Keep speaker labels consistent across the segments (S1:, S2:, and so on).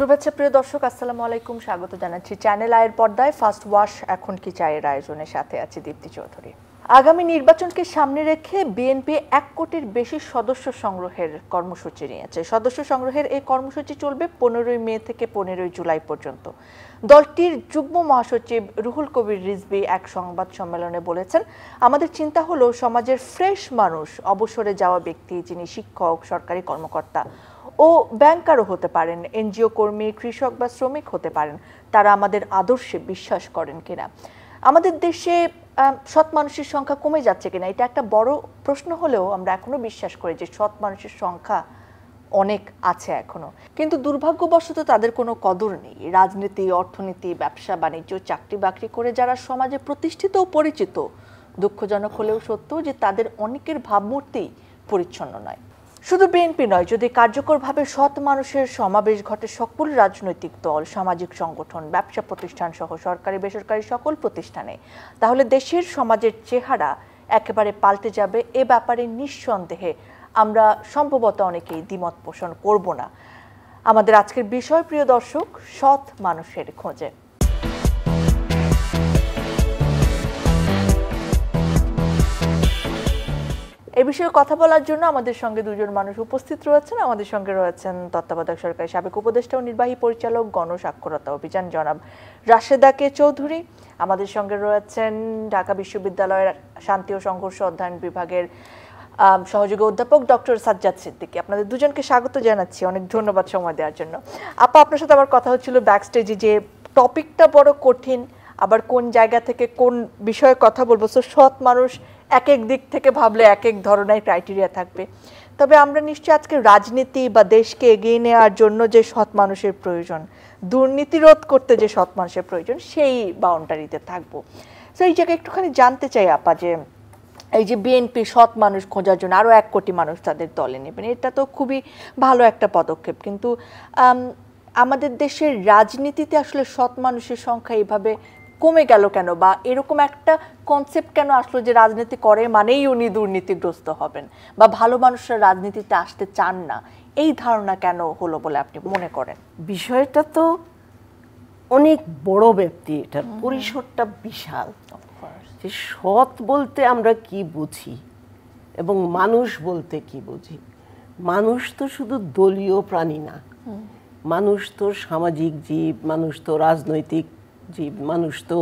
S1: শুভেচ্ছা প্রিয় দর্শক, আসসালামু আলাইকুম। স্বাগত জানাচ্ছি চ্যানেল আয়ের পর্দায় ফার্স্ট ওয়াশ এখন কি চায়ের আয়োজনের সাথে আছে দীপ্তি চৌধুরী। আগামী নির্বাচনকে সামনে রেখে বিএনপি 1 কোটির বেশি সদস্য সংগ্রহের কর্মসূচি নিয়েছে। সদস্য সংগ্রহের এই কর্মসূচি চলবে 15 মে থেকে 15 জুলাই পর্যন্ত। দলটির যুগ্ম মহাসচিব রুহুল কবির রিজভী এক সংবাদ সম্মেলনে বলেছেন, আমাদের চিন্তা হলো সমাজের ফ্রেশ মানুষ, অবসরে যাওয়া ব্যক্তি যিনি শিক্ষক, সরকারি কর্মকর্তা ও ব্যাংকারও হতে পারেন, এনজিও কর্মী, কৃষক বা শ্রমিক হতে পারেন, তারা আমাদের আদর্শে বিশ্বাস করেন কিনা। আমাদের দেশে সৎ মানুষের সংখ্যা কমে যাচ্ছে কিনা এটা একটা বড় প্রশ্ন হলেও আমরা এখনো বিশ্বাস করি যে সৎ মানুষের সংখ্যা অনেক আছে এখনো, কিন্তু দুর্ভাগ্যবশত তাদের কোনো কদর নেই। রাজনীতি, অর্থনীতি, ব্যবসা বাণিজ্য, চাকরি বাকরি করে যারা সমাজে প্রতিষ্ঠিত ও পরিচিত, দুঃখজনক হলেও সত্য যে তাদের অনেকের ভাবমূর্তি পরিচ্ছন্ন নয়। শুধু বিএনপি নয়, যদি কার্যকরভাবে সৎ মানুষের সমাবেশ ঘটে সকল রাজনৈতিক দল, সামাজিক সংগঠন, ব্যবসা প্রতিষ্ঠান সহ সরকারি বেসরকারি সকল প্রতিষ্ঠানে, তাহলে দেশের সমাজের চেহারা একেবারে পাল্টে যাবে। এ ব্যাপারে নিঃসন্দেহে আমরা সম্ভবত অনেকেই দ্বিমত পোষণ করব না। আমাদের আজকের বিষয় প্রিয় দর্শক, সৎ মানুষের খোঁজে। এই বিষয়ে কথা বলার জন্য আমাদের সঙ্গে দুজন মানুষ উপস্থিত রয়েছেন। আমাদের সঙ্গে রয়েছেন তত্ত্বাবধায়ক সরকারের সাবেক উপদেষ্টা ও নির্বাহী পরিচালক গণস্বাক্ষরতা অভিযান জনাব রাশেদা কে চৌধুরী। আমাদের সঙ্গে রয়েছেন ঢাকা বিশ্ববিদ্যালয়ের শান্তি ও সংঘর্ষ অধ্যয়ন বিভাগের সহযোগী অধ্যাপক ডক্টর সাজ্জাদ সিদ্দিকী। আপনাদের দুজনকে স্বাগত জানাচ্ছি, অনেক ধন্যবাদ সময় দেওয়ার জন্য। আপা, আপনার সাথে আমার কথা হচ্ছিল ব্যাকস্টেজে যে টপিকটা বড় কঠিন, আবার কোন জায়গা থেকে কোন বিষয়ে কথা বলবো। সৎ মানুষ এক এক দিক থেকে ভাবলে এক এক ধরনের ক্রাইটেরিয়া থাকবে। তবে আমরা নিশ্চয়ই আজকে রাজনীতি বা দেশকে এগিয়ে নেওয়ার জন্য যে সৎ মানুষের প্রয়োজন, দুর্নীতি রোধ করতে যে সৎ মানুষের প্রয়োজন, সেই বাউন্ডারিতে থাকবো। তো এই জায়গায় একটুখানি জানতে চাই আপা, যে এই যে বিএনপি সৎ মানুষ খোঁজার জন্য আরও 1 কোটি মানুষ তাদের দলে নেবেন, এটা তো খুবই ভালো একটা পদক্ষেপ, কিন্তু আমাদের দেশের রাজনীতিতে আসলে সৎ মানুষের সংখ্যা এইভাবে কমে গেল কেন, বা এরকম একটা কনসেপ্ট কেন আসলো যে রাজনীতি করে মানেই উনি দুর্নীতিগ্রস্ত হবেন, বা ভালো মানুষরা রাজনীতিতে আসতে চান না, এই ধারণা কেন হলো বলে আপনি মনে করেন?
S2: বিষয়টা তো অনেক বড় ব্যাপ্তি, এটার পরিসরটা বিশাল। যে সৎ বলতে আমরা কি বুঝি এবং মানুষ বলতে কি বুঝি। মানুষ তো শুধু দলীয় প্রাণী না, মানুষ তো সামাজিক জীব, মানুষ তো রাজনৈতিক জীব, মানুষ তো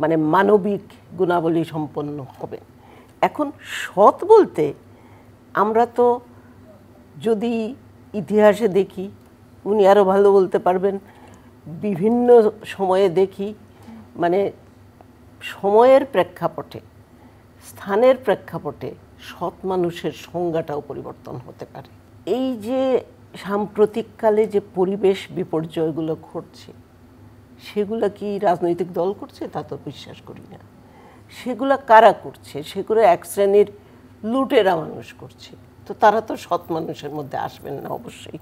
S2: মানে মানবিক গুণাবলী সম্পন্ন হবে। এখন সৎ বলতে আমরা তো যদি ইতিহাসে দেখি, উনি আরও ভালো বলতে পারবেন, বিভিন্ন সময়ে দেখি, মানে সময়ের প্রেক্ষাপটে, স্থানের প্রেক্ষাপটে সৎ মানুষের সংজ্ঞাটাও পরিবর্তন হতে পারে। এই যে সাম্প্রতিককালে যে পরিবেশ বিপর্যয়গুলো ঘটছে, সেগুলো কি রাজনৈতিক দল করছে? তা তো বিশ্বাস করি না। সেগুলো কারা করছে? সেগুলো এক শ্রেণীর লুটেরা মানুষ করছে। তো তারা তো সৎ মানুষের মধ্যে আসবেন না অবশ্যই।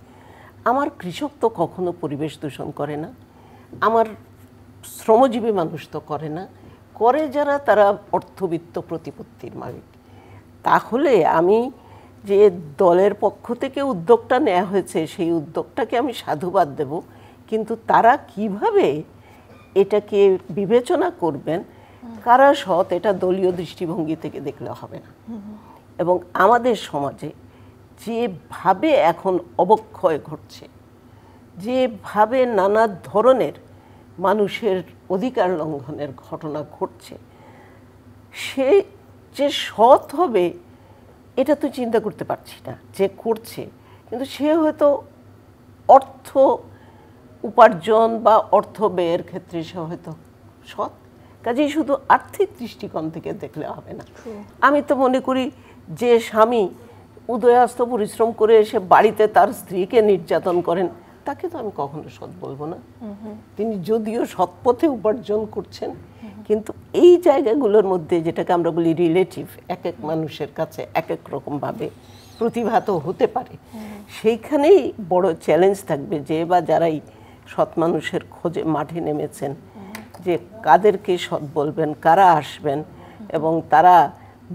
S2: আমার কৃষক তো কখনো পরিবেশ দূষণ করে না, আমার শ্রমজীবী মানুষ তো করে না, করে যারা তারা অর্থবিত্ত প্রতিপত্তির মালিক। তাহলে আমি যে দলের পক্ষ থেকে উদ্যোগটা নেওয়া হয়েছে, সেই উদ্যোগটাকে আমি সাধুবাদ দেব, কিন্তু তারা কিভাবে এটাকে বিবেচনা করবেন, কারা সৎ, এটা দলীয় দৃষ্টিভঙ্গি থেকে দেখলে হবে না। এবং আমাদের সমাজে যেভাবে এখন অবক্ষয় ঘটছে, যেভাবে নানা ধরনের মানুষের অধিকার লঙ্ঘনের ঘটনা ঘটছে, সে যে সৎ হবে এটা তো চিন্তা করতে পারছি না। যে করছে, কিন্তু সে হয়তো অর্থ উপার্জন বা অর্থ ব্যয়ের ক্ষেত্রে সে হয়তো সৎ, কাজেই শুধু আর্থিক দৃষ্টিকোণ থেকে দেখলে হবে না। আমি তো মনে করি যে স্বামী উদয়াস্ত পরিশ্রম করে এসে বাড়িতে তার স্ত্রীকে নির্যাতন করেন, তাকে তো আমি কখনো সৎ বলবো না। তিনি যদিও সৎ পথে উপার্জন করছেন, কিন্তু এই জায়গাগুলোর মধ্যে যেটাকে আমরা বলি রিলেটিভ, এক এক মানুষের কাছে এক এক রকমভাবে প্রতিভাত হতে পারে। সেইখানেই বড় চ্যালেঞ্জ থাকবে যে বা যারাই সৎ মানুষের খোঁজে মাঠে নেমেছেন, যে কাদেরকে সৎ বলবেন, কারা আসবেন, এবং তারা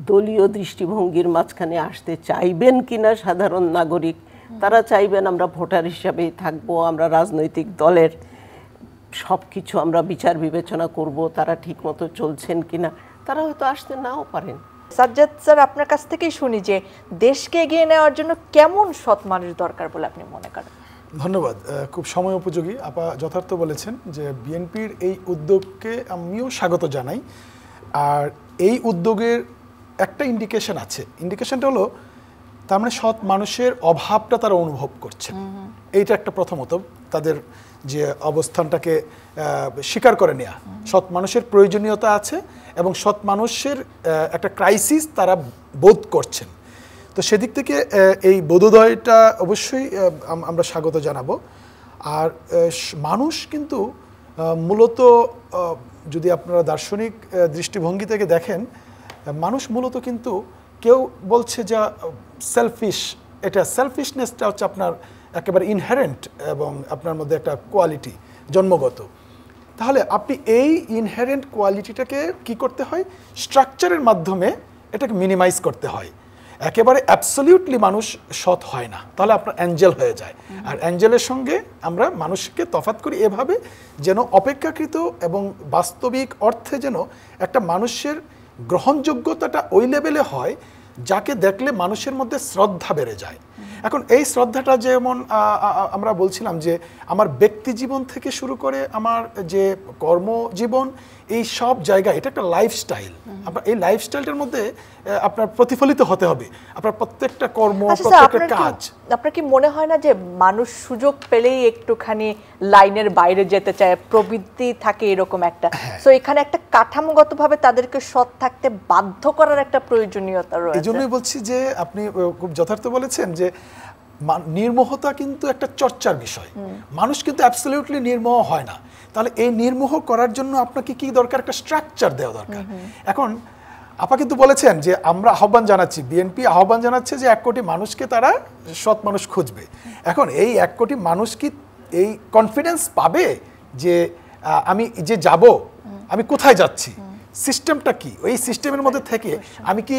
S2: দলীয় দৃষ্টিভঙ্গির মাঝখানে আসতে চাইবেন কিনা সাধারণ নাগরিক, তারা চাইবেন আমরা ভোটার হিসাবেই থাকবো, আমরা রাজনৈতিক দলের সব কিছু আমরা বিচার বিবেচনা করব, তারা ঠিকমতো চলছেন কিনা। তারা হয়তো আসতে নাও পারেন।
S1: সাজ্জাদ স্যার, আপনার কাছ থেকেই শুনি যে দেশকে এগিয়ে নেওয়ার জন্য কেমন সৎ মানুষ দরকার বলে আপনি মনে করেন?
S3: ধন্যবাদ, খুব সময় উপযোগী। আপা যথার্থ বলেছেন যে বিএনপির এই উদ্যোগকে আমিও স্বাগত জানাই। আর এই উদ্যোগের একটা ইন্ডিকেশন আছে, ইন্ডিকেশনটা হলো তার মানে সৎ মানুষের অভাবটা তারা অনুভব করছে। এইটা একটা প্রথমত তাদের যে অবস্থানটাকে স্বীকার করে নেওয়া, সৎ মানুষের প্রয়োজনীয়তা আছে এবং সৎ মানুষের একটা ক্রাইসিস তারা বোধ করছেন। তো সেদিক থেকে এই বোধোদয়টা অবশ্যই আমরা স্বাগত জানাবো। আর মানুষ কিন্তু মূলত যদি আপনারা দার্শনিক দৃষ্টিভঙ্গি থেকে দেখেন, মানুষ মূলত কিন্তু কেউ বলছে যে সেলফিশ, এটা সেলফিশনেসটা হচ্ছে আপনার একেবারে ইনহেরেন্ট এবং আপনার মধ্যে একটা কোয়ালিটি জন্মগত। তাহলে আপনি এই ইনহেরেন্ট কোয়ালিটিটাকে কি করতে হয়, স্ট্রাকচারের মাধ্যমে এটাকে মিনিমাইজ করতে হয়। একেবারে অ্যাবসলিউটলি মানুষ সৎ হয় না, তাহলে আপনার অ্যাঞ্জেল হয়ে যায়। আর অ্যাঞ্জেলের সঙ্গে আমরা মানুষকে তফাৎ করি এভাবে যেন অপেক্ষাকৃত এবং বাস্তবিক অর্থে যেন একটা মানুষের গ্রহণযোগ্যতাটা ওই লেভেলে হয় যাকে দেখলে মানুষের মধ্যে শ্রদ্ধা বেড়ে যায়। এখন এই শ্রদ্ধাটা যেমন আমরা বলছিলাম যে আমার ব্যক্তি জীবন থেকে শুরু করে আমার যে কর্মজীবন, এই সব জায়গায় এটা একটা লাইফস্টাইল। আপনার এই লাইফস্টাইলটার মধ্যে আপনার প্রতিফলিত হতে হবে আপনার প্রত্যেকটা কর্ম, প্রত্যেকটা কাজ।
S1: আপনার কি মনে হয় না যে মানুষ সুযোগ পেলেই একটুখানি লাইনের বাইরে যেতে চায়, প্রবৃত্তি থাকে এরকম একটা? সো এখানে একটা কাঠামোগতভাবে তাদেরকে সৎ থাকতে বাধ্য করার একটা প্রয়োজনীয়তা রয়েছে।
S3: এই জন্যই বলছি যে আপনি খুব যথার্থ বলেছেন যে নির্মোহতা কিন্তু একটা চর্চার বিষয়। মানুষ কিন্তু অ্যাবসলিউটলি নির্মোহ হয় না। তাহলে এই নির্মোহ করার জন্য আপনাকে কি দরকার, একটা স্ট্রাকচার দেওয়া দরকার। এখন আপা কিন্তু বলেছেন যে আমরা আহ্বান জানাচ্ছি, বিএনপি আহ্বান জানাচ্ছে যে 1 কোটি মানুষকে তারা সৎ মানুষ খুঁজবে। এখন এই 1 কোটি মানুষ কি এই কনফিডেন্স পাবে যে আমি যে যাব, আমি কোথায় যাচ্ছি, সিস্টেমটা কি, ওই সিস্টেমের মধ্যে থেকে আমি কি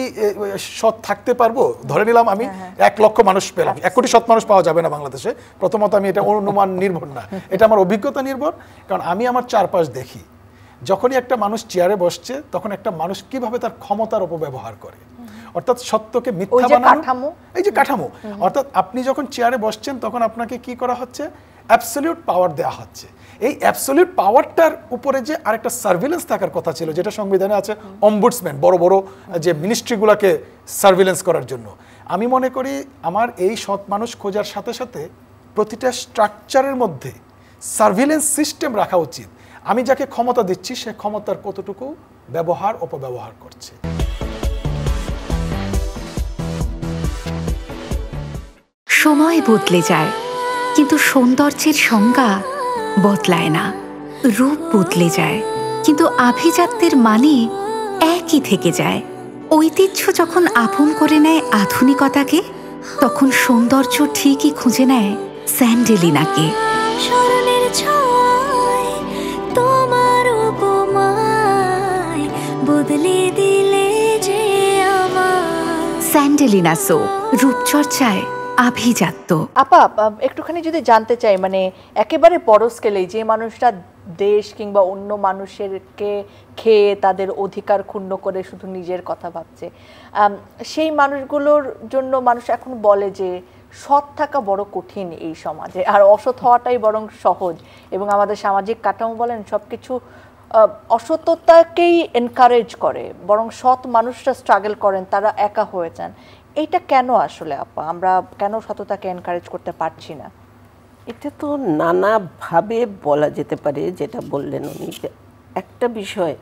S3: সৎ থাকতে পারবো? ধরে নিলাম আমি 1 লক্ষ মানুষ পেলাম, 1 কোটি সৎ মানুষ পাওয়া যাবে না বাংলাদেশে। প্রথমত আমি এটা অনুমান নির্ভর না, এটা আমার অভিজ্ঞতা নির্ভর। কারণ আমি আমার চারপাশ দেখি, যখনই একটা মানুষ চেয়ারে বসছে তখন একটা মানুষ কিভাবে তার ক্ষমতার অপব্যবহার করে, অর্থাৎ সত্যকে মিথ্যা বানানো, এই যে কাঠামো। অর্থাৎ আপনি যখন চেয়ারে বসছেন তখন আপনাকে কি করা হচ্ছে, অ্যাবসলিউট পাওয়ার দেওয়া হচ্ছে। এই অ্যাবসলিউট পাওয়ারটার উপরে যে আরেকটা সার্ভিলেন্স থাকার কথা ছিল, যেটা সংবিধানে আছে, অম্বুডসম্যান, বড় বড় যে মিনিস্ট্রিগুলোকে সার্ভিলেন্স করার জন্য। আমি মনে করি আমার এই সৎ মানুষ খোঁজার সাথে সাথে প্রতিটা স্ট্রাকচারের মধ্যে সার্ভিলেন্স সিস্টেম রাখা উচিত। আমি যাকে ক্ষমতা দিচ্ছি সে ক্ষমতার কতটুকু ব্যবহার অপব্যবহার করছে।
S4: সময় বদলে যায় কিন্তু সৌন্দর্যের সংজ্ঞা বদলায় না। রূপ বদলে যায় কিন্তু আভিজাত্যের মানে একই থেকে যায়। ঐতিহ্য যখন আপন করে নেয় আধুনিকতাকে, তখন সৌন্দর্য ঠিকই খুঁজে নেয় স্যান্ডেলিনাকে। তোমার উপমায় বদলে দিলে যে আমার স্যান্ডেলিনা সো, রূপচর্চায় আভিজাত্য।
S1: আপা একটুখানি যদি জানতে চাই, মানে একেবারে বড় স্কেলে যে মানুষটা দেশ কিংবা অন্য মানুষেরকে খেয়ে তাদের অধিকার ক্ষুণ্ণ করে শুধু নিজের কথা ভাবছে, সেই মানুষগুলোর জন্য মানুষ এখন বলে যে সৎ থাকা বড় কঠিন এই সমাজে, আর অসৎ হওয়াটাই বরং সহজ। এবং আমাদের সামাজিক কাঠামো বলেন সবকিছু অসততাকেই এনকারেজ করে, বরং সৎ মানুষরা স্ট্রাগল করেন, তারা একা হয়ে যান। এইটা কেন আসলে আপা, আমরা কেন সততাকে এনকারেজ করতে পারছি না?
S2: এটা তো নানাভাবে বলা যেতে পারে, যেটা বললেন উনি। একটা বিষয়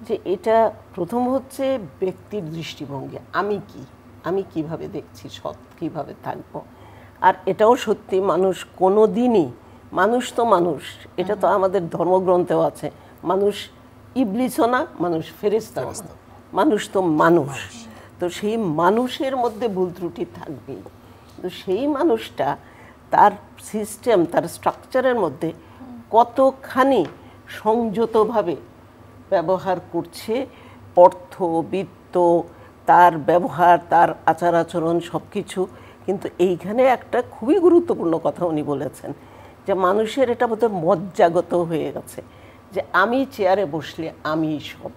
S2: যে এটা প্রথম হচ্ছে ব্যক্তির দৃষ্টিভঙ্গি, আমি কিভাবে দেখছি, সৎ কিভাবে থাকবো। আর এটাও সত্যি, মানুষ কোনো দিনই, মানুষ তো মানুষ, এটা তো আমাদের ধর্মগ্রন্থেও আছে, মানুষ ইবলিসও না, মানুষ ফেরেশতা না, মানুষ তো মানুষ। তো সেই মানুষের মধ্যে ভুল ত্রুটি থাকবেই। তো সেই মানুষটা তার সিস্টেম, তার স্ট্রাকচারের মধ্যে কতখানি সংযতভাবে ব্যবহার করছে, অর্থ, বিত্ত, তার ব্যবহার, তার আচার আচরণ সব কিছু কিন্তু এইখানে একটা খুবই গুরুত্বপূর্ণ কথা উনি বলেছেন যে মানুষের এটা বোধহয় মজ্জাগত হয়ে গেছে যে আমি চেয়ারে বসলে আমি সব,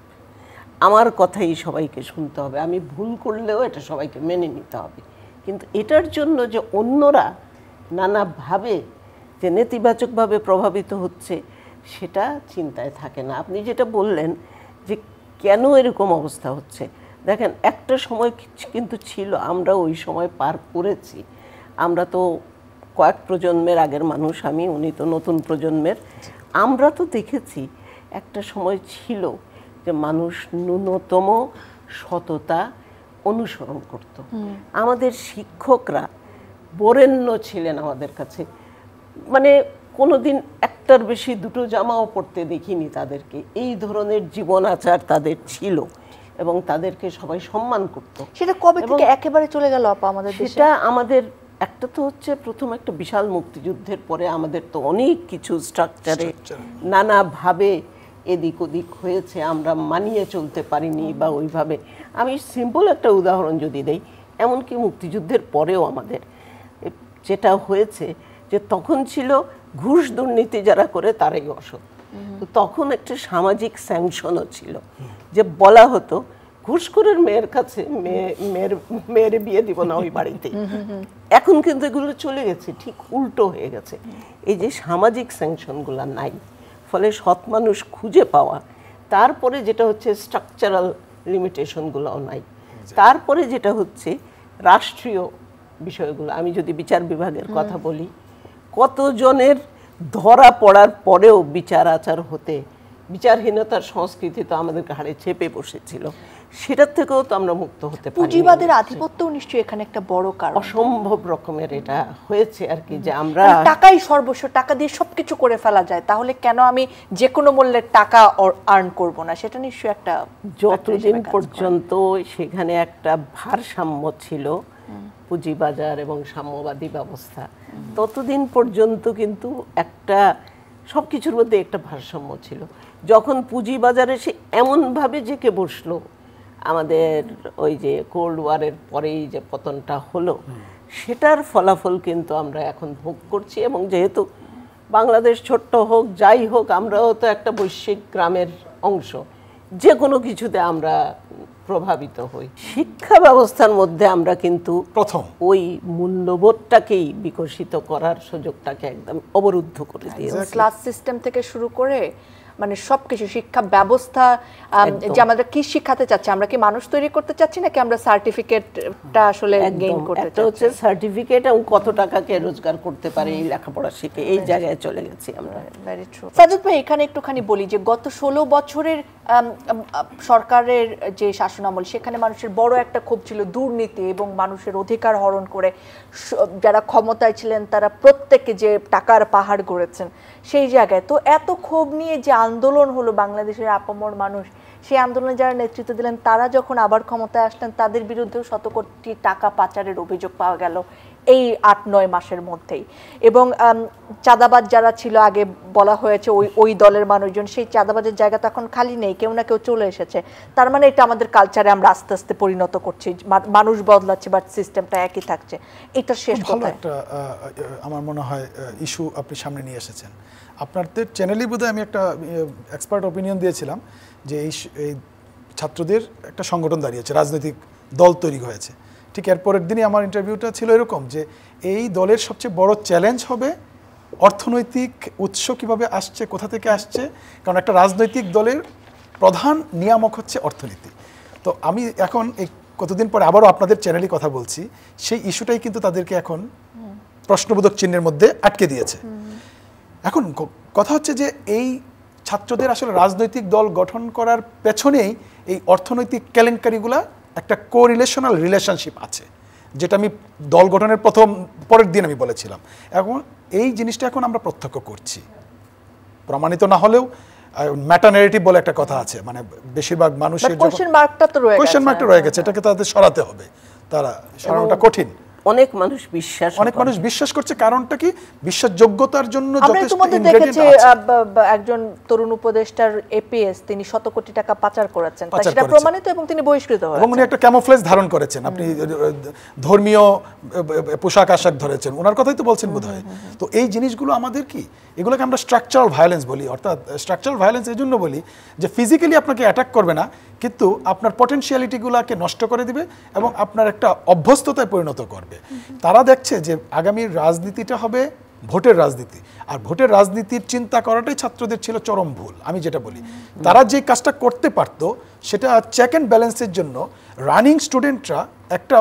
S2: আমার কথাই সবাইকে শুনতে হবে, আমি ভুল করলেও এটা সবাইকে মেনে নিতে হবে। কিন্তু এটার জন্য যে অন্যরা নানাভাবে যে নেতিবাচকভাবে প্রভাবিত হচ্ছে সেটা চিন্তায় থাকে না। আপনি যেটা বললেন যে কেন এরকম অবস্থা হচ্ছে, দেখেন একটা সময় কিন্তু ছিল, আমরা ওই সময় পার করেছি। আমরা তো কয়েক প্রজন্মের আগের মানুষ, উনি তো নতুন প্রজন্মের। আমরা তো দেখেছি একটা সময় ছিল যে মানুষ ন্যূনতম সততা অনুসরণ করত। আমাদের শিক্ষকরা বরেণ্য ছিলেন আমাদের কাছে, মানে কোনোদিন একটার বেশি দুটো জামাও পরতে দেখিনি তাদেরকে। এই ধরনের জীবন আচার তাদের ছিল এবং তাদেরকে সবাই সম্মান করত।
S1: সেটা কবে থেকে একেবারে চলে গেল আপা আমাদের দেশে?
S2: সেটা আমাদের একটা তো হচ্ছে প্রথম একটা বিশাল মুক্তিযুদ্ধের পরে আমাদের তো অনেক কিছু স্ট্রাকচারে নানাভাবে এদিক ওদিক হয়েছে, আমরা মানিয়ে চলতে পারিনি বা ওইভাবে। আমি সিম্পল একটা উদাহরণ যদি দেই, এমনকি মুক্তিযুদ্ধের পরেও আমাদের যেটা হয়েছে যে তখন ছিল ঘুষ দুর্নীতি যারা করে তারাই অসৎ। তো তখন একটা সামাজিক স্যাংশনও ছিল যে বলা হতো ঘুষখোরের মেয়ের কাছে মেয়ের বিয়ে দিব না ওই বাড়িতে। এখন কিন্তু এগুলো চলে গেছে, ঠিক উল্টো হয়ে গেছে। এই যে সামাজিক স্যাংশনগুলো নাই, ফলে সৎ মানুষ খুঁজে পাওয়া, তারপরে যেটা হচ্ছে স্ট্রাকচারাল লিমিটেশনগুলোও নাই, তারপরে যেটা হচ্ছে রাষ্ট্রীয় বিষয়গুলো। আমি যদি বিচার বিভাগের কথা বলি, কতজনের ধরা পড়ার পরেও বিচার আচার হতে বিচারহীনতার সংস্কৃতি তো আমাদের ঘাড়ে চেপে বসেছিল, সেটার থেকেও তো আমরা মুক্ত হতে পারি।
S1: পুঁজিবাদের আধিপত্যও নিশ্চয়ই এখানে একটা বড় কারণ।
S2: অসম্ভব রকমের এটা হয়েছে আর কি, যে আমরা
S1: টাকাই সর্বস্ব, টাকা দিয়ে সবকিছু করে ফেলা যায়, তাহলে কেন আমি যে কোনো মূল্যে টাকা আর্ন করব না? সেটা নিশ্চয়ই একটা,
S2: যতদিন পর্যন্ত সেখানে একটা ভারসাম্য ছিল পুঁজিবাজার এবং সাম্যবাদী ব্যবস্থা, ততদিন পর্যন্ত কিন্তু একটা সবকিছুর মধ্যে একটা ভারসাম্য ছিল। যখন পুঁজিবাজারে সে এমনভাবে জেঁকে বসলো, আমাদের ওই যে কোল্ড ওয়ারের পরেই যে পতনটা হলো, সেটার ফলাফল কিন্তু আমরা এখন ভোগ করছি। এবং যেহেতু বাংলাদেশ ছোট্ট হোক যাই হোক, আমরাও তো একটা বৈশ্বিক গ্রামের অংশ, যে কোনো কিছুতে আমরা প্রভাবিত হই। শিক্ষা ব্যবস্থার মধ্যে আমরা কিন্তু
S3: প্রথম
S2: ওই মূল্যবোধটাকেই বিকশিত করার সুযোগটাকে একদম অবরুদ্ধ করে দিয়েছে।
S1: ক্লাস সিস্টেম থেকে শুরু করে মানে সবকিছু, শিক্ষা ব্যবস্থা যে আমাদের কি শিখাতে চাচ্ছে, আমরা কি মানুষ তৈরি করতে চাচ্ছি নাকি আমরা সার্টিফিকেটটা আসলে গেইন করতে চাচ্ছি?
S2: হচ্ছে সার্টিফিকেট এবং কত টাকাকে রোজগার করতে পারে এই লেখাপড়া শিখে, এই জায়গায় চলে গেছি আমরা।
S1: Very true. সাজ্জাদ ভাই, এখানে একটুখানি বলি যে গত 16 বছরের সরকারের যে শাসনামল, সেখানে মানুষের বড় একটা ক্ষোভ ছিল দুর্নীতি এবং মানুষের অধিকার হরণ করে যারা ক্ষমতায় ছিলেন তারা প্রত্যেকে যে টাকার পাহাড় গড়েছেন সেই জায়গায়। তো এত ক্ষোভ নিয়ে যে আন্দোলন হলো বাংলাদেশের আপামর মানুষ, সেই আন্দোলনে যারা নেতৃত্ব দিলেন তারা যখন আবার ক্ষমতায় আসলেন, তাদের বিরুদ্ধেও শত কোটি টাকা পাচারের অভিযোগ পাওয়া গেল এই 8-9 মাসের মধ্যেই। এবং চাঁদাবাজ যারা ছিল, আগে বলা হয়েছে ওই দলের মানুষজন, সেই চাঁদাবাজের জায়গা তো এখন খালি নেই, কেউ না কেউ চলে এসেছে। তার মানে এটা আমাদের কালচারে আমরা আস্তে আস্তে পরিণত করছি, মানুষ বদলাচ্ছে বাট সিস্টেমটা একই থাকছে। এটা শেষ
S3: ভালো একটা আমার মনে হয় ইস্যু আপনি সামনে নিয়ে এসেছেন। আপনাদের চ্যানেলই বোধহয় আমি একটা এক্সপার্ট ওপিনিয়ন দিয়েছিলাম যে এই ছাত্রদের একটা সংগঠন দাঁড়িয়েছে, রাজনৈতিক দল তৈরি হয়েছে। ঠিক এর পরের দিনই আমার ইন্টারভিউটা ছিল এরকম যে এই দলের সবচেয়ে বড় চ্যালেঞ্জ হবে অর্থনৈতিক উৎস কিভাবে আসছে, কোথা থেকে আসছে, কারণ একটা রাজনৈতিক দলের প্রধান নিয়ামক হচ্ছে অর্থনীতি। তো আমি এখন এই কতদিন পরে আবারও আপনাদের চ্যানেলই কথা বলছি, সেই ইস্যুটাই কিন্তু তাদেরকে এখন প্রশ্নবোধক চিহ্নের মধ্যে আটকে দিয়েছে। এখন কথা হচ্ছে যে এই ছাত্রদের আসলে রাজনৈতিক দল গঠন করার পেছনেই এই অর্থনৈতিক কেলেঙ্কারিগুলা একটা কোরিলেশনাল রিলেশনশিপ আছে, যেটা আমি দল গঠনের পরের দিন আমি বলেছিলাম। এখন এই জিনিসটা এখন আমরা প্রত্যক্ষ করছি, প্রমাণিত না হলেও মেটা ন্যারেটিভ বলে একটা কথা আছে, মানে বেশিরভাগ মানুষের
S1: কোয়েশ্চেন মার্কটা তো
S3: রয়ে গেছে, এটাকে তাদের সরাতে হবে, তারা সরানোটা কঠিন।
S2: অনেক মানুষ বিশ্বাস
S3: করছে। কারণটা কি? বিশ্বাসযোগ্যতার জন্য
S1: আমরা
S3: যথেষ্ট
S1: ইতিমধ্যে
S3: ইনগ্রেডিয়েন্ট
S1: দেখেছি
S3: আছে।
S1: একজন তরুণ উপদেষ্টার এপিএস তিনি শত কোটি টাকা পাচার করেছেন, সেটা প্রমাণিত এবং তিনি বহিষ্কৃত হয়েছেন।
S3: এবং উনি একটা ক্যামোফ্লেজ ধারণ করেছেন, আপনি ধর্মীয় পোশাক আশাক ধরেছেন, ওনার কথাই তো বলছেন বোধহয়। তো এই জিনিসগুলো আমাদের কি, এগুলোকে আমরা স্ট্রাকচারাল ভায়োলেন্স বলি। অর্থাৎ স্ট্রাকচারাল ভায়োলেন্স এই জন্য বলি যে ফিজিক্যালি আপনাকে অ্যাটাক করবে না, কিন্তু আপনার পটেনশিয়ালিটিগুলোকে নষ্ট করে দিবে এবং আপনার একটা অভ্যস্ততায় পরিণত করবে। তারা দেখছে যে আগামীর রাজনীতিটা হবে ভোটের রাজনীতি, আর ভোটের রাজনীতির চিন্তা করাটাই ছাত্রদের ছিল চরম ভুল। আমি যেটা বলি, তারা যে কাজটা করতে পারতো সেটা চেক অ্যান্ড ব্যালেন্সের জন্য রানিং স্টুডেন্টরা একটা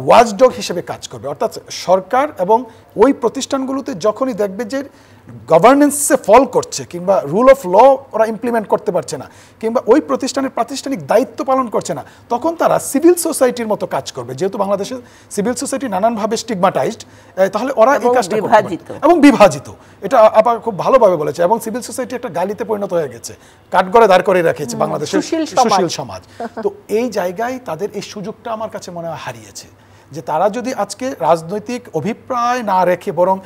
S3: ওয়াচডগ হিসেবে কাজ করবে। অর্থাৎ সরকার এবং ওই প্রতিষ্ঠানগুলোতে যখনই দেখবে যে গভর্নেন্সে ফল করছে কিংবা রুল অফ ল ওরা ইমপ্লিমেন্ট করতে পারছে না কিংবা ওই প্রতিষ্ঠানের প্রাতিষ্ঠানিক দায়িত্ব পালন করছে না, তখন তারা সিভিল সোসাইটির মতো কাজ করবে। যেহেতু বাংলাদেশের সিভিল সোসাইটি নানানভাবে স্টিগমাটাইজড, তাহলে ওরা এই কাজটা এবং বিভাজিত। এটা আপা খুব ভালোভাবে বলেছে। এবং সিভিল সোসাইটি একটা গালিতে পরিণত হয়ে গেছে, কাঠগড়ে দাঁড় করে রেখেছে বাংলাদেশের সুশীল সমাজ। তো এই জায়গায় তাদের এই সুযোগটা আমার কাছে মনে হয় হারিয়েছে, যে তারা যদি আজকে রাজনৈতিক অভিপ্রায় না রেখে বরং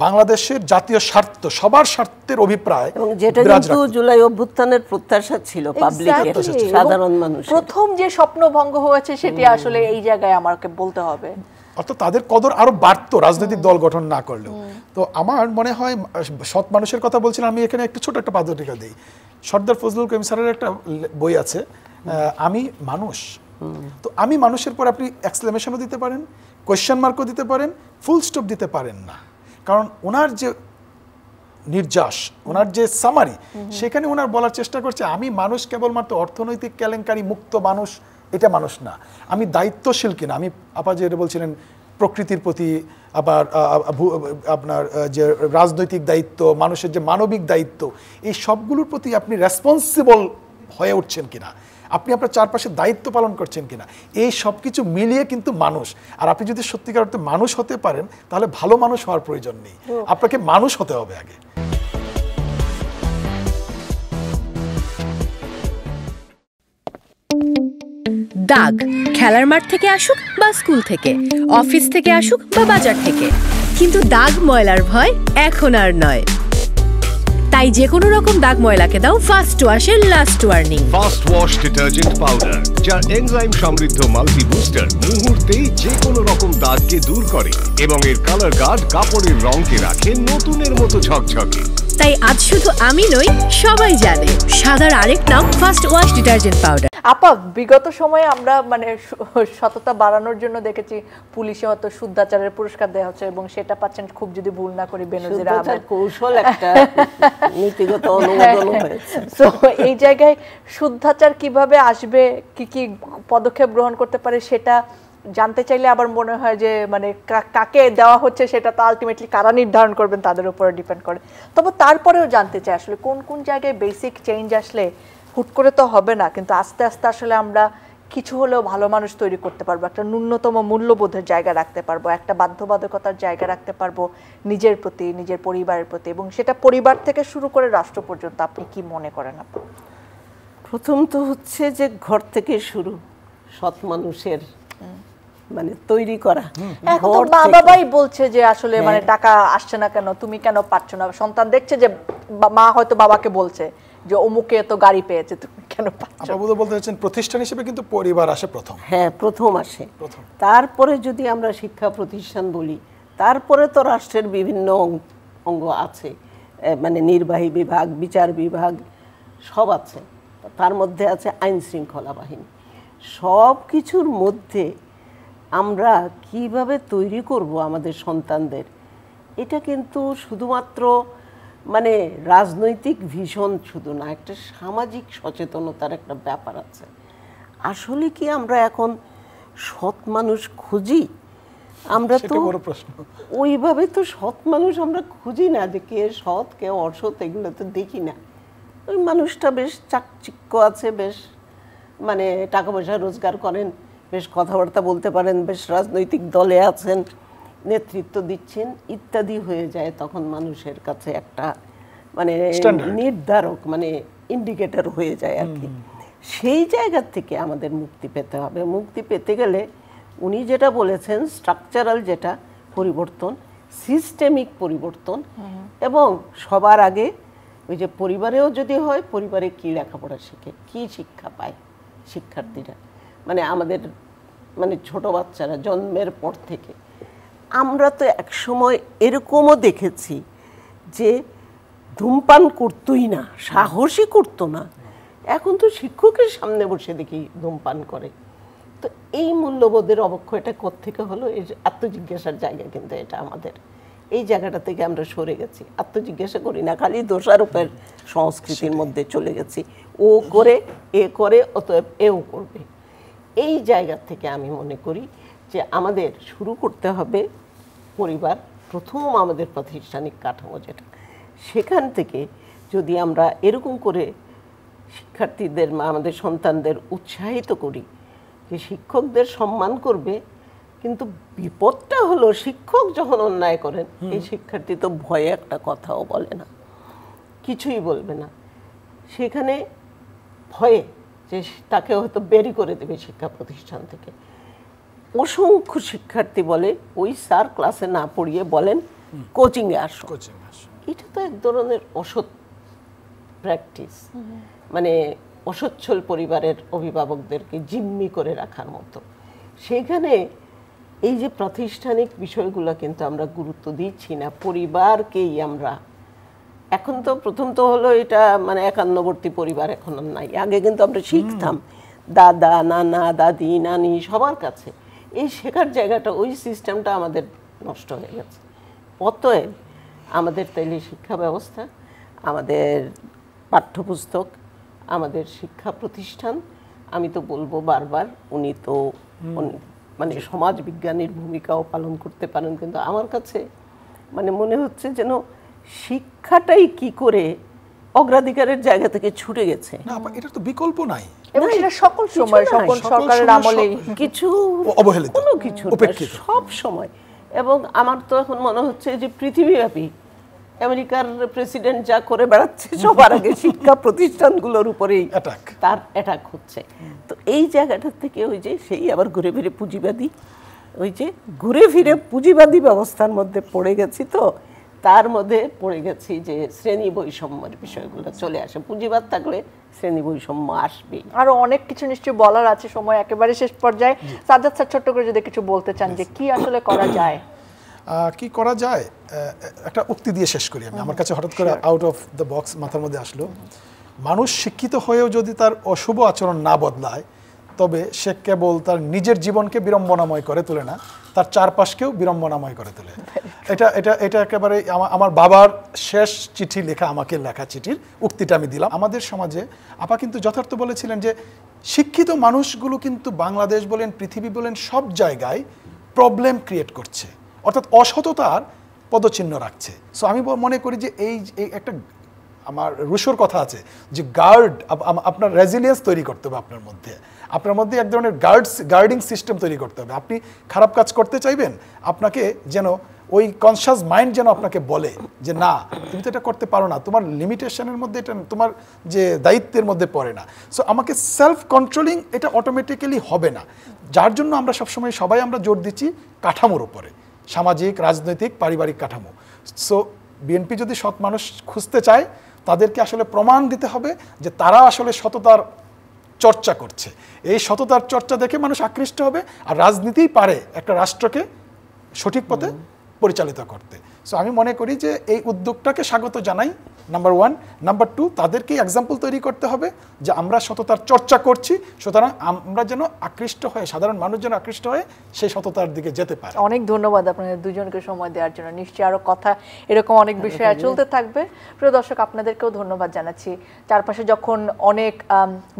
S3: বাংলাদেশের জাতীয় স্বার্থ, সবার স্বার্থের অভিপ্রায়,
S2: এবং যেটা কিন্তু জুলাই অভ্যুত্থানের প্রত্যাশা ছিল পাবলিকের, সাধারণ মানুষ,
S1: প্রথম যে স্বপ্ন ভঙ্গ হয়েছে সেটি আসলে এই জায়গায় আমাকে বলতে হবে।
S3: অর্থাৎ তাদের কদর আরো বাড়তো রাজনৈতিক দল গঠন না করলেও। তো আমার মনে হয় সৎ মানুষের কথা বলছিলাম, আমি এখানে একটু ছোট একটা পাদটিকা দিই। সর্দার ফজলুল করিম স্যারের একটা বই আছে, আমি মানুষ। তো আমি মানুষের পর আপনি এক্সক্লেমেশনও দিতে পারেন, কোয়েশ্চেন মার্কও দিতে পারেন, ফুল স্টপ দিতে পারেন না। কারণ ওনার যে নির্যাস, ওনার যে সামারি, সেখানে ওনার বলার চেষ্টা করছে আমি মানুষ কেবলমাত্র অর্থনৈতিক কেলেঙ্কারি মুক্ত মানুষ, এটা মানুষ না। আমি দায়িত্বশীল কিনা, আমি আপা যে বলছিলেন প্রকৃতির প্রতি, আবার আপনার যে রাজনৈতিক দায়িত্ব, মানুষের যে মানবিক দায়িত্ব, এই সবগুলোর প্রতি আপনি রেসপন্সিবল হয়ে উঠছেন কিনা, আপনি আপনার চারপাশে দায়িত্ব পালন করছেন কিনা, এই সব কিছু মিলিয়ে কিন্তু মানুষ। আর আপনি যদি সত্যিকার অর্থে মানুষ হতে পারেন, তাহলে ভালো মানুষ হওয়ার প্রয়োজন নেই, আপনাকে মানুষ হতে হবে আগে।
S5: দাগ খেলার মাঠ থেকে আসুক বা স্কুল থেকে, অফিস থেকে আসুক বা বাজার থেকে, কিন্তু দাগ ময়লার ভয় এখন আর নয়। তাই যে কোনো রকম দাগ ময়লাকে দাও ফার্স্ট ওয়াশের last warning.
S6: First wash detergent powder, যার এনজাইম সমৃদ্ধ মাল্টি বুস্টার মুহূর্তেই যে কোনো রকম দাগকে দূর করে এবং এর কালার গার্ড কাপড়ের রঙকে রাখে নতুনের মতো ঝকঝকে।
S5: তাই আজ শুধু আমি নই, সবাই জানে সাদার আরেক নাম ফার্স্ট ওয়াশ ডিটারজেন্ট পাউডার।
S1: আপা, বিগত সময়ে আমরা মানে সততা বাড়ানোর জন্য দেখেছি পুলিশে হয়তো শুদ্ধাচারের পুরস্কার দেওয়া হচ্ছে, এবং সেটা পাচ্ছেন খুব যদি ভুল না করি বেনজির আহমেদ,
S2: কৌশল একটা নীতিগত অনুমোদন হয়েছে।
S1: তো এই জায়গায় শুদ্ধাচার কিভাবে আসবে, কি কি পদক্ষেপ গ্রহণ করতে পারে সেটা জানতে চাইলে আবার মনে হয় যে মানে কাকে দেওয়া হচ্ছে সেটা তো আলটিমেটলি কারা নির্ধারণ করবেন তাদের উপরে ডিপেন্ড করে। তবে তারপরেও জানতে চাই আসলে কোন কোন জায়গায় বেসিক চেঞ্জ আসলে হুট করে তো হবে না, কিন্তু আস্তে আস্তে আসলে আমরা কিছু হলেও ভালো মানুষ তৈরি করতে পারবো, একটা ন্যূনতম মূল্যবোধের জায়গা রাখতে পারবো, একটা বাধ্যবাধকতার জায়গা রাখতে পারবো নিজের প্রতি, নিজের পরিবারের প্রতি, এবং সেটা পরিবার থেকে শুরু করে রাষ্ট্র পর্যন্ত। আপনি কি মনে করেন আপু?
S2: প্রথম তো হচ্ছে যে ঘর থেকে শুরু, সৎ মানুষের মানে তৈরি করা।
S1: এখন তো বাবাই বলছে যে আসলে মানে টাকা আসছে না কেন, তুমি কেন পাচ্ছ না, সন্তান দেখছে যে মা হয়তো বাবাকে বলছে যে অমুকে তো গাড়ি পেয়েছে, তুমি কেন পাচ্ছ।
S3: আপনি বলতে চাচ্ছেন প্রতিষ্ঠান হিসেবে কিন্তু পরিবার আসে প্রথম।
S2: হ্যাঁ, প্রথম আসে। তারপরে যদি আমরা শিক্ষা প্রতিষ্ঠান বলি, তারপরে তো রাষ্ট্রের বিভিন্ন অঙ্গ আছে, মানে নির্বাহী বিভাগ, বিচার বিভাগ সব আছে, তার মধ্যে আছে আইন শৃঙ্খলা বাহিনী। সব কিছুর মধ্যে আমরা কিভাবে তৈরি করব আমাদের সন্তানদের, এটা কিন্তু শুধুমাত্র মানে রাজনৈতিক ভিশন শুধু না, একটা সামাজিক সচেতনতার একটা ব্যাপার আছে। আসলে কি আমরা এখন সৎ মানুষ খুঁজি? আমরা তো ওইভাবে তো সৎ মানুষ আমরা খুঁজি না, যে কে সৎ কে অসৎ এগুলো তো দেখি না। ওই মানুষটা বেশ চাকচিক্য আছে, বেশ মানে টাকা পয়সা রোজগার করেন, বেশ কথাবার্তা বলতে পারেন, বেশ রাজনৈতিক দলে আছেন, নেতৃত্ব দিচ্ছেন ইত্যাদি হয়ে যায়, তখন মানুষের কাছে একটা মানে নির্ধারক মানে ইন্ডিকেটর হয়ে যায় আর কি। সেই জায়গা থেকে আমাদের মুক্তি পেতে হবে। মুক্তি পেতে গেলে উনি যেটা বলেছেন স্ট্রাকচারাল যেটা পরিবর্তন, সিস্টেমিক পরিবর্তন, এবং সবার আগে ওই যে পরিবারেও যদি হয়, পরিবারে কি লেখাপড়া শিখে, কি শিক্ষা পায় শিক্ষার্থীরা, মানে আমাদের মানে ছোট বাচ্চারা জন্মের পর থেকে। আমরা তো একসময় এরকমও দেখেছি যে ধূমপান করতোই না, সাহসই করতো না, এখন তো শিক্ষকের সামনে বসে দেখি ধূমপান করে। তো এই মূল্যবোধের অবক্ষয়টা কোত্থেকে হলো? এই আত্মজিজ্ঞাসার জায়গা, কিন্তু এটা আমাদের এই জায়গাটা থেকে আমরা সরে গেছি, আত্মজিজ্ঞাসা করি না, খালি দোষারোপের সংস্কৃতির মধ্যে চলে গেছি। ও করে, এ করে, অতএব এও করবে। এই জায়গা থেকে আমি মনে করি যে আমাদের শুরু করতে হবে পরিবার, প্রথম আমাদের প্রাতিষ্ঠানিক কাঠামো যেটা, সেখান থেকে যদি আমরা এরকম করে শিক্ষার্থীদের, আমাদের সন্তানদের উৎসাহিত করি যে শিক্ষকদের সম্মান করবে, কিন্তু বিপদটা হলো শিক্ষক যখন অন্যায় করেন, এই শিক্ষার্থী তো ভয়ে একটা কথাও বলে না, কিছুই বলবে না, সেখানে ভয়ে যে তাকে হয়তো বেরি করে দেবে শিক্ষা প্রতিষ্ঠান থেকে। অসংখ্য শিক্ষার্থী বলে, ওই স্যার ক্লাসে না পড়িয়ে বলেন কোচিংয়ে আসো। এটা তো এক ধরনের অসৎ প্র্যাকটিস, মানে অসচ্ছল পরিবারের অভিভাবকদেরকে জিম্মি করে রাখার মতো। সেখানে এই যে প্রাতিষ্ঠানিক বিষয়গুলো কিন্তু আমরা গুরুত্ব দিচ্ছি না, পরিবারকেই আমরা। এখন তো প্রথম তো হলো এটা মানে একান্নবর্তী পরিবার এখন নাই, আগে কিন্তু আমরা শিখতাম দাদা, নানা, দাদি, নানি সবার কাছে। এই শেখার জায়গাটা, ওই সিস্টেমটা আমাদের নষ্ট হয়ে গেছে। অতএব আমাদের তাইলে শিক্ষা ব্যবস্থা, আমাদের পাঠ্যপুস্তক, আমাদের শিক্ষা প্রতিষ্ঠান, আমি তো বলবো বারবার, উনি তো মানে সমাজ বিজ্ঞানীর ভূমিকাও পালন করতে পারেন, কিন্তু আমার কাছে মানে মনে হচ্ছে যেন শিক্ষাটাই কি করে অগ্রাধিকারের জায়গা থেকে ছুটে গেছে।
S3: না, এটা তো বিকল্প নাই,
S1: এবং সেটা সকল সময়, সকল সরকারের আমলেই
S2: কিছু
S3: অবহেলিত,
S2: কোনো কিছু সব সময়। এবং আমার তো এখন মনে হচ্ছে যে পৃথিবীব্যাপী আমেরিকার প্রেসিডেন্ট যা করে বেড়াচ্ছে, সবার আগে শিক্ষা প্রতিষ্ঠানগুলোর উপরেই তার অ্যাটাক হচ্ছে। তো এই জায়গাটা থেকে ওই যে সেই আবার ঘুরে ফিরে পুঁজিবাদী, ওই যে ঘুরে ফিরে পুঁজিবাদী ব্যবস্থার মধ্যে পড়ে গেছি, তো তার মধ্যে পড়ে গেছি যে শ্রেণী বৈষম্যের বিষয়গুলো চলে আসে। পুঁজিবাদ থাকলে শ্রেণী বৈষম্য আসবেই।
S1: আরো অনেক কিছু নিশ্চয়ই বলার আছে, সময় একেবারে শেষ পর্যায়ে। সাজ্জাদ স্যার ছোট্ট করে যদি কিছু বলতে চান যে কি আসলে করা যায়।
S3: কি করা যায়, একটা উক্তি দিয়ে শেষ করি আমি। আমার কাছে হঠাৎ করে আউট অফ দ্য বক্স মাথার মধ্যে আসলো, মানুষ শিক্ষিত হয়েও যদি তার অশুভ আচরণ না বদলায়, তবে সে কেবল তার নিজের জীবনকে বিড়ম্বনাময় করে তোলে না, তার চারপাশকেও বিড়ম্বনাময় করে তোলে। এটা একেবারে আমার বাবার শেষ চিঠি লেখা, আমাকে লেখা চিঠির উক্তিটা আমি দিলাম। আমাদের সমাজে আপা কিন্তু যথার্থ বলেছিলেন যে শিক্ষিত মানুষগুলো কিন্তু বাংলাদেশ বলেন, পৃথিবী বলেন, সব জায়গায় প্রবলেম ক্রিয়েট করছে, অর্থাৎ অসততার পদচিহ্ন রাখছে। সো আমি মনে করি যে এই একটা আমার রুশোর কথা আছে যে আপনার রেজিলিয়েন্স তৈরি করতে হবে আপনার মধ্যে এক ধরনের গার্ডিং সিস্টেম তৈরি করতে হবে। আপনি খারাপ কাজ করতে চাইবেন, আপনাকে যেন ওই কনশাস মাইন্ড যেন আপনাকে বলে যে না, তুমি তো এটা করতে পারো না, তোমার লিমিটেশনের মধ্যে, এটা তোমার যে দায়িত্বের মধ্যে পড়ে না। সো আমাকে সেলফ কন্ট্রোলিং এটা অটোমেটিক্যালি হবে না, যার জন্য আমরা সবসময় সবাই আমরা জোর দিচ্ছি কাঠামোর উপরে, সামাজিক, রাজনৈতিক, পারিবারিক কাঠামো। সো বিএনপি যদি সৎ মানুষ খুঁজতে চায়, তাদেরকে আসলে প্রমাণ দিতে হবে যে তারা আসলে সততার চর্চা করছে। এই সততার চর্চা দেখে মানুষ আকৃষ্ট হবে, আর রাজনীতিই পারে একটা রাষ্ট্রকে সঠিক পথে পরিচালিত করতে। সো আমি মনে করি যে এই উদ্যোগটাকে স্বাগত জানাই, নাম্বার 1। নাম্বার 2, তাদেরকে এক্সাম্পল তৈরি করতে হবে যে আমরা সততার চর্চা করছি, সুতরাং আমরা যেন আকৃষ্ট হয়ে, সাধারণ মানুষ যেন আকৃষ্ট হয়ে সেই সততার দিকে যেতে পারে।
S1: অনেক ধন্যবাদ আপনাদের দুজনকে সময় দেওয়ার জন্য। নিশ্চয়ই আরো কথা এরকম অনেক বিষয় চলতে থাকবে। প্রিয় দর্শক, আপনাদেরকেও ধন্যবাদ জানাচ্ছি। চারপাশে যখন অনেক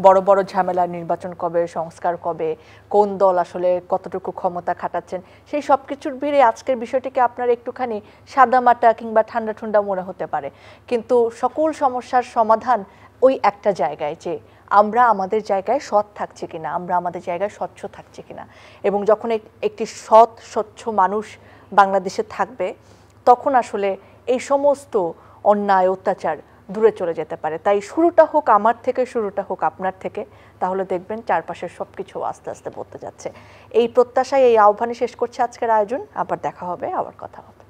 S1: বড় বড় ঝামেলা, নির্বাচন কবে, সংস্কার কবে, কোন দল আসলে কতটুকু ক্ষমতা খাটাচ্ছেন, সেই সব কিছুর ভিড়ে আজকের বিষয়টিকে আপনার একটুখানি সাদামাটা কিংবা ঠান্ডা ঠান্ডা মনে হতে পারে, কিন্তু সকল সমস্যার সমাধান ওই একটা জায়গায়, যে আমরা আমাদের জায়গায় সৎ থাকছি কিনা, আমরা আমাদের জায়গায় স্বচ্ছ থাকছি কিনা। এবং যখন একটি সৎ স্বচ্ছ মানুষ বাংলাদেশে থাকবে, তখন আসলে এই সমস্ত অন্যায়, অত্যাচার দূরে চলে যেতে পারে। তাই শুরুটা হোক আমার থেকে, শুরুটা হোক আপনার থেকে, তাহলে দেখবেন চারপাশের সবকিছু আস্তে আস্তে বদলে যাচ্ছে। এই প্রত্যাশায়, এই আহ্বানে শেষ করছে আজকের আয়োজন। আবার দেখা হবে, আবার কথা হবে।